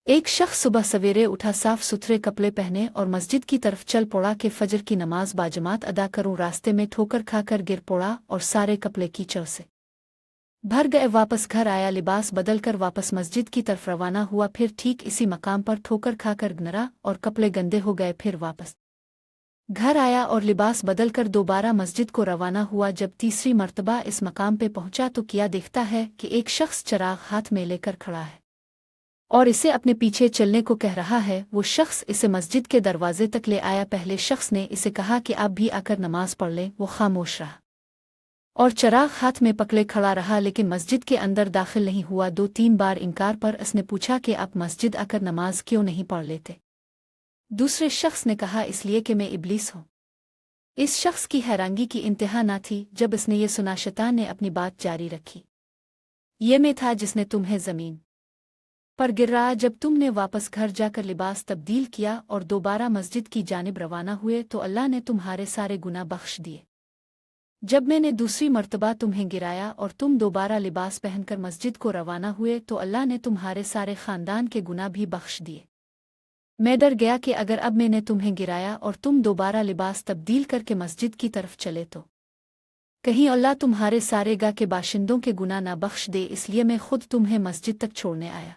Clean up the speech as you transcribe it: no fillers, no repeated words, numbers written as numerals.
ایک شخص صبح سویرے اٹھا، صاف ستھرے کپڑے پہنے اور مسجد کی طرف چل پڑا کہ فجر کی نماز باجماعت ادا کروں۔ راستے میں ٹھوکر کھا کر گر پڑا اور سارے کپڑے کیچڑ سے بھر گئے۔ واپس گھر آیا، لباس بدل کر واپس مسجد کی طرف روانہ ہوا، پھر ٹھیک اسی مقام پر ٹھوکر کھا کر گرا اور کپڑے گندے ہو گئے۔ پھر واپس گھر آیا اور لباس بدل کر دوبارہ مسجد کو روانہ ہوا۔ جب تیسری مرتبہ اس مقام پہ پہنچا تو کیا دیکھتا ہے کہ ایک شخص چراغ ہاتھ میں لے کر کھڑا ہے اور اسے اپنے پیچھے چلنے کو کہہ رہا ہے۔ وہ شخص اسے مسجد کے دروازے تک لے آیا۔ پہلے شخص نے اسے کہا کہ آپ بھی آ کر نماز پڑھ لیں۔ وہ خاموش رہا اور چراغ ہاتھ میں پکڑے کھڑا رہا، لیکن مسجد کے اندر داخل نہیں ہوا۔ 2-3 بار انکار پر اس نے پوچھا کہ آپ مسجد آ کر نماز کیوں نہیں پڑھ لیتے؟ دوسرے شخص نے کہا، اس لیے کہ میں ابلیس ہوں۔ اس شخص کی حیرانگی کی انتہا نہ تھی جب اس نے یہ سنا۔ شیطان نے اپنی بات جاری رکھی، یہ میں تھا جس نے تمہیں زمین پر گرایا۔ جب تم نے واپس گھر جا کر لباس تبدیل کیا اور دوبارہ مسجد کی جانب روانہ ہوئے تو اللہ نے تمہارے سارے گناہ بخش دیے۔ جب میں نے دوسری مرتبہ تمہیں گرایا اور تم دوبارہ لباس پہن کر مسجد کو روانہ ہوئے تو اللہ نے تمہارے سارے خاندان کے گناہ بھی بخش دیے۔ میں ڈر گیا کہ اگر اب میں نے تمہیں گرایا اور تم دوبارہ لباس تبدیل کر کے مسجد کی طرف چلے تو کہیں اللہ تمہارے سارے گاہ کے باشندوں کے گناہ نہ بخش دے، اس لیے میں خود تمہیں مسجد تک چھوڑنے آیا۔